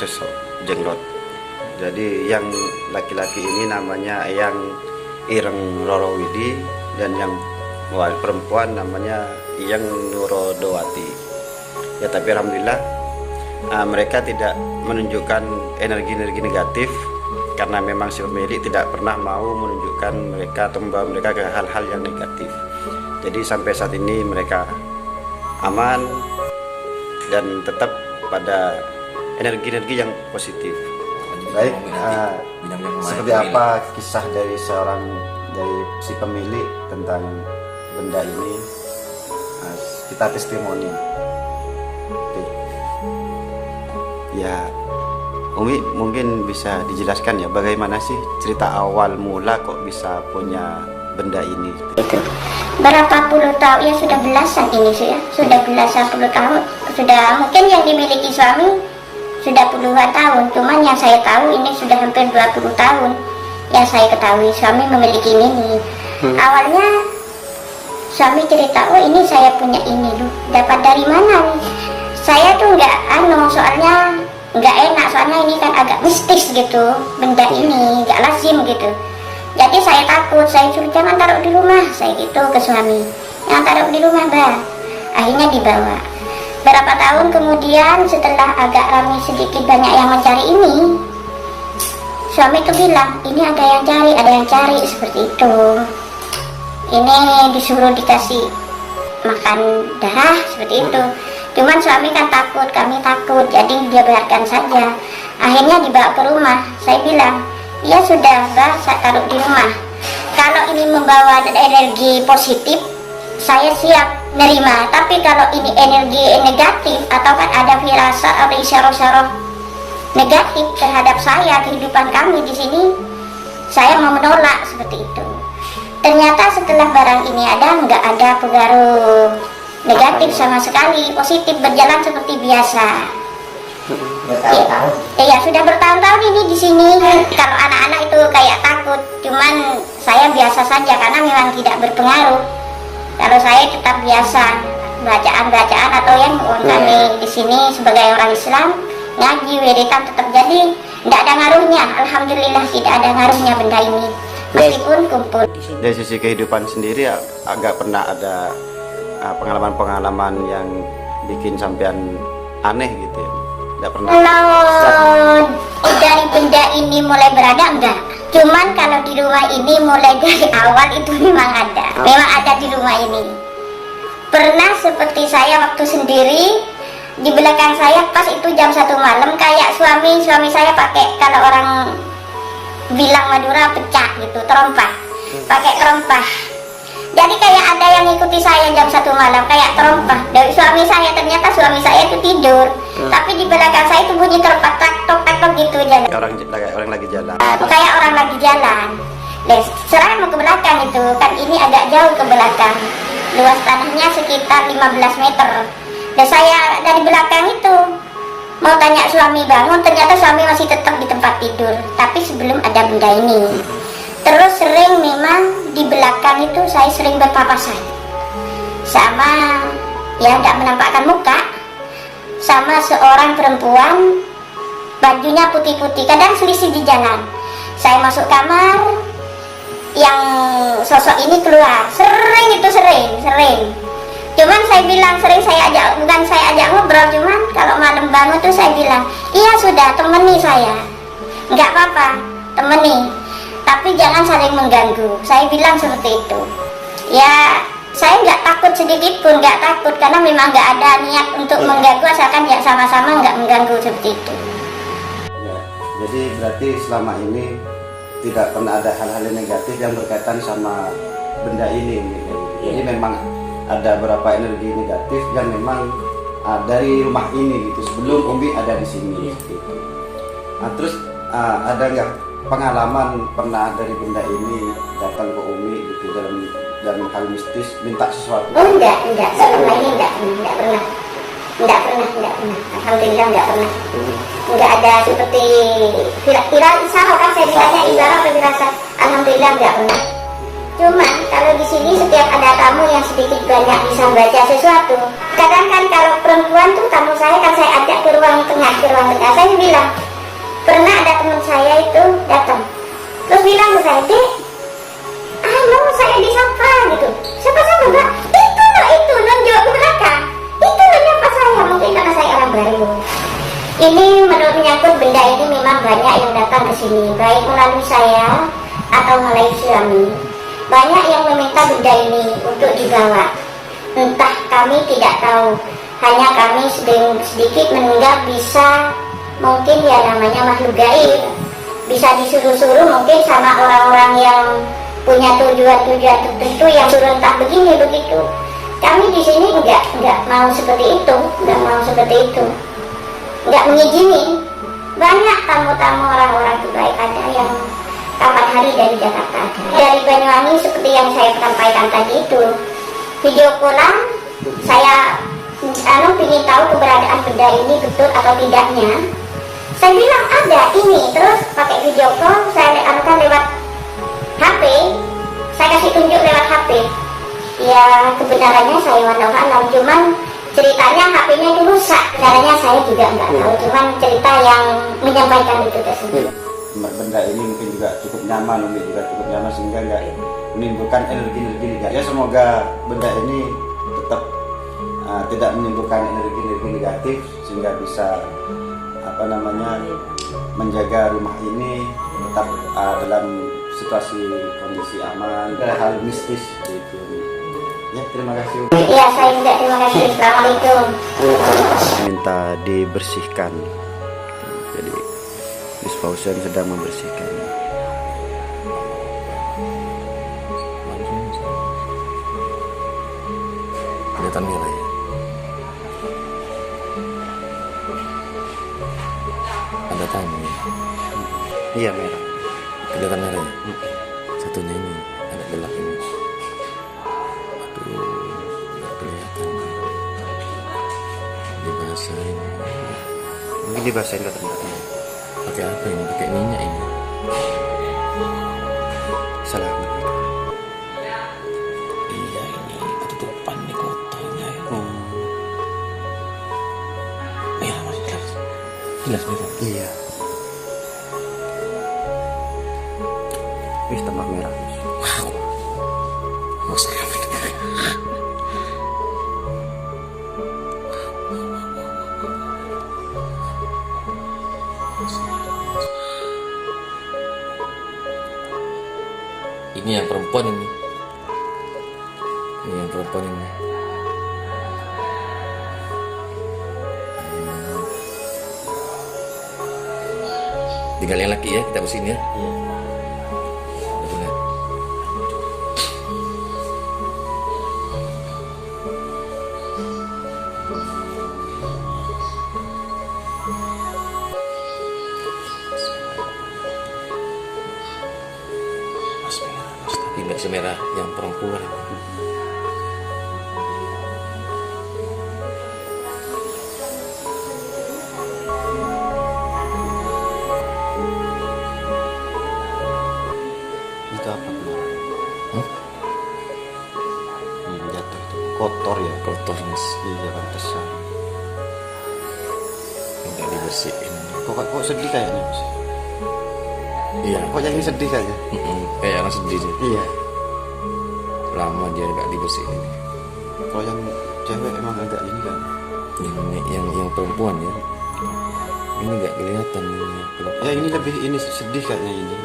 proses jenglot. Jadi yang laki-laki ini namanya Eyang Ireng Rorowidi, dan yang perempuan namanya Eyang Nurodowati. Ya, tapi alhamdulillah mereka tidak menunjukkan energi-energi negatif, karena memang si pemilik tidak pernah mau menunjukkan mereka atau membawa mereka ke hal-hal yang negatif. Jadi sampai saat ini mereka aman dan tetap pada energi-energi yang positif. Baik, seperti apa kisah dari si pemilik tentang benda ini? Kita testimoni. Oke. Ya, Umi mungkin bisa dijelaskan ya, bagaimana sih cerita awal mula kok bisa punya benda ini? Itu berapa puluh tahun, ya sudah belasan ini sih ya, sudah belasan puluh tahun, sudah mungkin yang dimiliki suami sudah puluhan tahun, cuman yang saya tahu ini sudah hampir 20 tahun yang saya ketahui suami memiliki ini. Awalnya suami cerita, oh ini saya punya ini loh, dapat dari mana nih? Saya tuh nggak soalnya nggak enak, soalnya ini kan agak mistis gitu, benda ini nggak lazim gitu. Jadi saya takut, saya suruh jangan taruh di rumah, saya gitu ke suami, jangan taruh di rumah bah. Akhirnya dibawa. Berapa tahun kemudian setelah agak ramai sedikit banyak yang mencari ini, suami itu bilang ini ada yang cari seperti itu. Ini disuruh dikasih makan darah seperti itu. Cuman suami kan takut, kami takut, jadi dia biarkan saja. Akhirnya dibawa ke rumah. Saya bilang, ya sudah bah, saya taruh di rumah. Kalau ini membawa energi positif, saya siap nerima. Tapi kalau ini energi negatif, atau kan ada firasat atau isyarah-isyarah negatif terhadap saya, kehidupan kami di sini, saya mau menolak seperti itu. Ternyata setelah barang ini ada, nggak ada pengaruh negatif sama sekali, positif, berjalan seperti biasa. Iya, sudah bertahun-tahun ini di sini. Kalau anak-anak itu kayak takut, cuman saya biasa saja karena memang tidak berpengaruh. Kalau saya tetap biasa bacaan-bacaan atau yang kami di sini sebagai orang Islam ngaji wiridan tetap, jadi tidak ada ngaruhnya. Alhamdulillah tidak ada ngaruhnya benda ini, meskipun kumpul. Dari sisi kehidupan sendiri agak pernah ada pengalaman-pengalaman yang bikin sampean aneh gitu ya? Tidak pernah? Kalau dari benda ini mulai berada enggak, cuman kalau di rumah ini mulai dari awal itu memang ada di rumah ini. Pernah seperti saya waktu sendiri, di belakang saya pas itu jam 1 malam, kayak suami saya pakai, kalau orang bilang Madura pecah gitu, terompah, pakai terompah. Jadi kayak ada yang ngikuti saya jam 1 malam, kayak terompah dari suami saya. Ternyata suami saya itu tidur, tapi di belakang saya itu bunyi terompah, tak-tok gitu jalan. Kayak orang lagi jalan. Kayak orang lagi jalan. Seraya mau ke belakang itu, kan ini agak jauh ke belakang. Luas tanahnya sekitar 15 meter. Dan saya dari belakang itu mau tanya suami bangun, ternyata suami masih tetap di tempat tidur. Tapi sebelum ada benda ini. Terus sering memang di belakang itu saya sering berpapasan sama, ya tidak menampakkan muka, sama seorang perempuan, bajunya putih-putih, kadang selisih di jalan. Saya masuk kamar, yang sosok ini keluar, sering. Cuman saya bilang bukan saya ajak ngobrol, cuman kalau malam bangun tuh saya bilang, iya sudah temani saya, nggak apa-apa, temani. Tapi jangan saling mengganggu. Saya bilang seperti itu. Ya, saya nggak takut sedikit pun, nggak takut, karena memang nggak ada niat untuk mengganggu, asalkan ya sama-sama nggak mengganggu seperti itu. Ya, jadi berarti selama ini tidak pernah ada hal-hal negatif yang berkaitan sama benda ini. Jadi memang ada beberapa energi negatif yang memang dari rumah ini gitu. Sebelum Umi ada di sini. Gitu. Nah, terus ada nggak pengalaman pernah dari benda ini datang ke Umi gitu dalam hal mistis, minta sesuatu? Oh enggak, selama ini enggak pernah. Alhamdulillah enggak pernah. Enggak ada seperti isyarah, kan saya bilangnya isyarah atau firasat. Alhamdulillah enggak pernah. Cuman kalau di sini setiap ada tamu yang sedikit banyak bisa baca sesuatu. Kadang kan kalau perempuan tuh tamu saya kan saya ajak ke ruang tengah, saya bilang, pernah ada teman saya itu datang, terus bilang ke saya, Dek, halo, saya disapa gitu. Siapa Mbak? Itu nunjuk ke belakang. Itu nyapa saya, mungkin karena saya orang baru. Ini menurut menyangkut benda ini memang banyak yang datang ke sini, baik melalui saya atau melalui suami. Banyak yang meminta benda ini untuk dibawa. Entah, kami tidak tahu. Hanya kami sedikit menunggak bisa, mungkin ya namanya makhluk gaib. Bisa disuruh-suruh mungkin sama orang-orang yang punya tujuan-tujuan tertentu yang suruh entah begini begitu. Kami di sini enggak mau seperti itu, enggak mengizini. Banyak tamu-tamu orang-orang itu baik, ada yang kapan hari dari Jakarta ada. Dari Banyuwangi seperti yang saya sampaikan tadi itu, video callan saya ingin tahu keberadaan benda ini betul atau tidaknya. Saya bilang ada ini, terus pakai video call saya anukan lewat HP, saya kasih tunjuk lewat HP. Ya kebenarannya saya walau alam, cuman ceritanya HP-nya itu rusak. Kebenarannya saya juga nggak tahu, cuman cerita yang menyampaikan itu tersebut. Benda ini mungkin juga cukup nyaman, sehingga nggak menimbulkan energi negatif. Ya semoga benda ini tetap tidak menimbulkan energi negatif, sehingga bisa menjaga rumah ini tetap dalam situasi kondisi aman. Ada hal mistis seperti itu. Ya, terima kasih. Iya, saya juga terima kasih. Assalamualaikum. Minta dibersihkan. Jadi Miss Fauzan sedang membersihkan. Kelihatan merah ya. Ada tamu ya. Iya, merah. Kelihatan merah ya. Satunya ini ada gelap ini. Aduh, nggak kelihatan. Dibasahin. Mungkin dibasahin ke tempatnya. Pakai apa ini? Pakai minyak ini. Selamat. Iya, ini ketutupan nih kotornya ya. Merah masih jelas. Jelas merah. Iya. Wih, tambah merah. Wow. Oh, selamat. Ini yang perempuan ini. Ini yang perempuan ini. Tinggal yang laki ya, kita bersihin ya. Betul ya. Tapi nggak semerah yang perempuan. Itu apa kemarin? Jatuh itu kotor ya. Kotor mas, Iya, pantesan. nggak dibersihin. Kok sedih kayaknya, Mas? Iya. Kok yang ini sedih kayaknya? Kayak orang sedih sih. Iya. Lama dia nggak dibersihin. Kalau yang cewek emang agak ini kan. Yang perempuan ya. Ini nggak kelihatan ini. Ya ini lebih ini sedih kayaknya ini.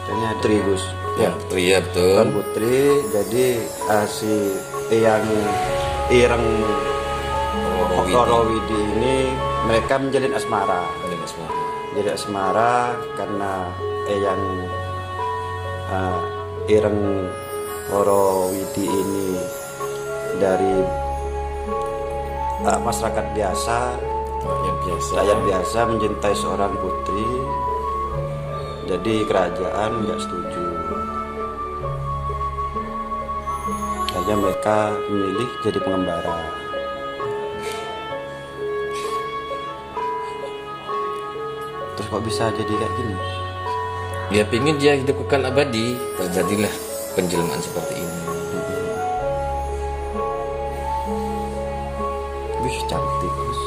Kayaknya Putri, Gus. Ya, Putri ya betul. Kan Putri, jadi si yang Ireng Roro Widi ini mereka menjalin asmara. Jadi asmara karena yang Ireng Roro Widi ini dari masyarakat biasa, rakyat biasa mencintai seorang putri. Jadi kerajaan nggak setuju. Akhirnya mereka memilih jadi pengembara. Terus kok bisa jadi kayak gini? Dia pingin dia hidup kekal abadi, terjadilah penjelmaan seperti ini. Wih, cantik Gus.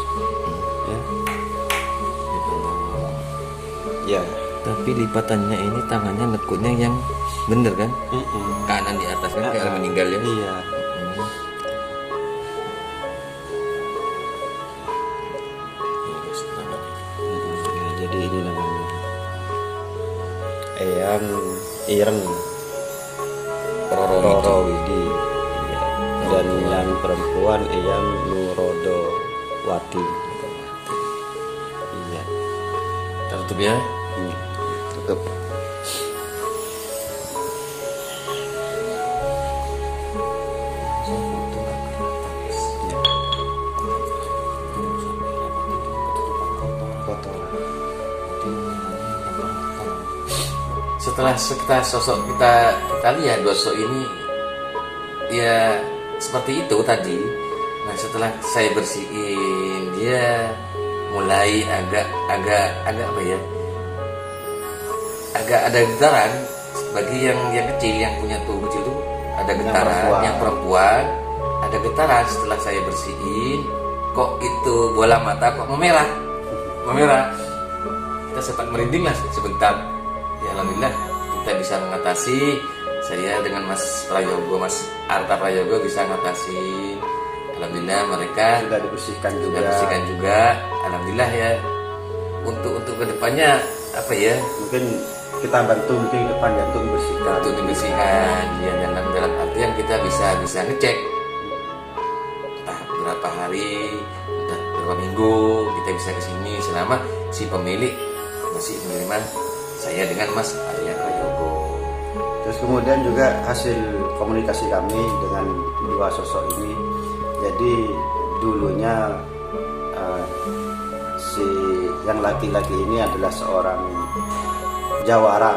Ya. Tapi lipatannya ini tangannya nekuknya yang bener kan? Kanan di atas kan kayak orang meninggal ya. Iya. Ya, jadi ini namanya Eyang Ireng Rorowidi. Ya. Dan yang perempuan Eyang Nurodowati. Iya. Tertutup ya. Tutup. Setelah kita lihat dua sosok ini ya seperti itu tadi. Nah setelah saya bersihin dia mulai agak apa ya, agak ada getaran. Bagi yang kecil, yang punya tubuh kecil itu ada getaran. Yang perempuan ada getaran setelah saya bersihin. Kok itu bola mata kok memerah. Kita sempat merinding lah sebentar. Ya alhamdulillah kita bisa mengatasi. Saya dengan Mas Arta Prayogo bisa mengatasi. Alhamdulillah mereka Sudah dibersihkan juga. Alhamdulillah ya. Untuk kedepannya apa ya? Mungkin kita bantu mungkin depan ya untuk Dibersihkan ya, dalam artian kita bisa ngecek berapa hari, berapa minggu kita bisa kesini selama si pemilik masih menerima saya dengan Mas Arya Prayogo. Terus kemudian juga hasil komunikasi kami dengan dua sosok ini. Jadi dulunya si yang laki-laki ini adalah seorang jawara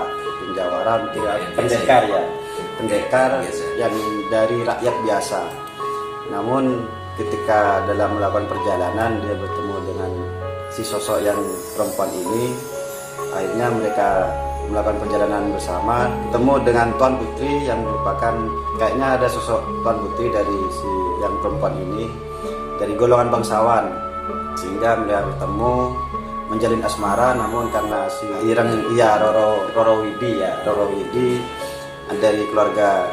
pendekar yang dari rakyat biasa. Namun ketika dalam melakukan perjalanan dia bertemu dengan si sosok yang perempuan ini, akhirnya mereka melakukan perjalanan bersama, ketemu dengan Tuan Putri yang merupakan kayaknya ada sosok Tuan Putri dari si yang perempuan ini dari golongan bangsawan, sehingga mereka bertemu menjalin asmara. Namun karena si Ireng Rorowidi dari keluarga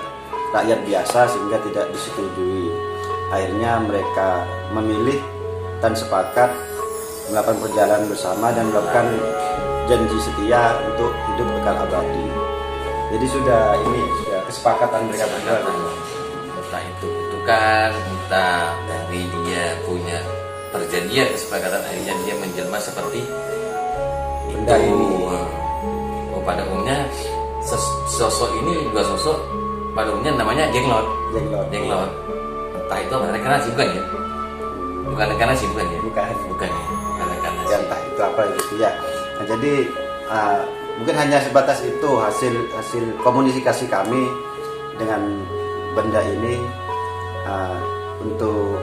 rakyat biasa sehingga tidak disetujui. Akhirnya mereka memilih dan sepakat melakukan perjalanan bersama dan melakukan janji setia untuk hidup kekal abadi. Jadi sudah kesepakatan mereka berdua. Entah itu kutukan, entah dari dia punya perjanjian kesepakatan, akhirnya dia menjelma seperti Benda itu. ini. Pada umumnya sosok ini, dua sosok pada umumnya namanya jenglot. Entah itu apa, ikan nasi bukan ya? Bukan ikan nasi bukan ya? Bukan ya, bukan ikan nasi. Ya, entah itu apa gitu ya. Nah, jadi mungkin hanya sebatas itu hasil komunikasi kami dengan benda ini. Untuk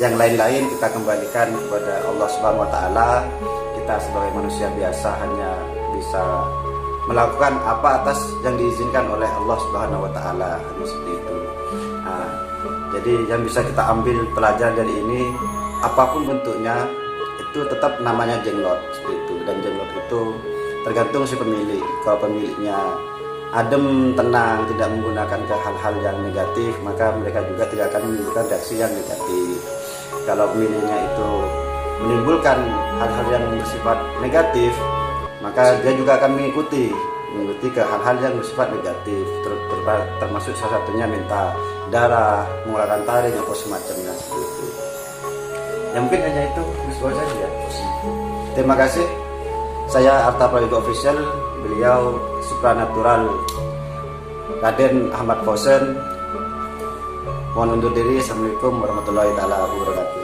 yang lain-lain kita kembalikan kepada Allah Subhanahu wa taala. Kita sebagai manusia biasa hanya bisa melakukan apa atas yang diizinkan oleh Allah Subhanahu wa taala, seperti itu. Jadi yang bisa kita ambil pelajaran dari ini, apapun bentuknya itu tetap namanya jenglot seperti itu. Dan jenglot itu tergantung si pemilik. Kalau pemiliknya adem, tenang, tidak menggunakan ke hal-hal yang negatif, maka mereka juga tidak akan menimbulkan reaksi yang negatif. Kalau pemiliknya itu menimbulkan hal-hal yang bersifat negatif, maka dia juga akan mengikuti ke hal-hal yang bersifat negatif, termasuk salah satunya minta darah, mengeluarkan taring atau semacamnya seperti itu. Ya mungkin hanya itu saja. Terima kasih. Saya Arta Prayogo Official, beliau supranatural Raden Ahmad Fausen. Mohon undur diri. Assalamualaikum warahmatullahi wabarakatuh.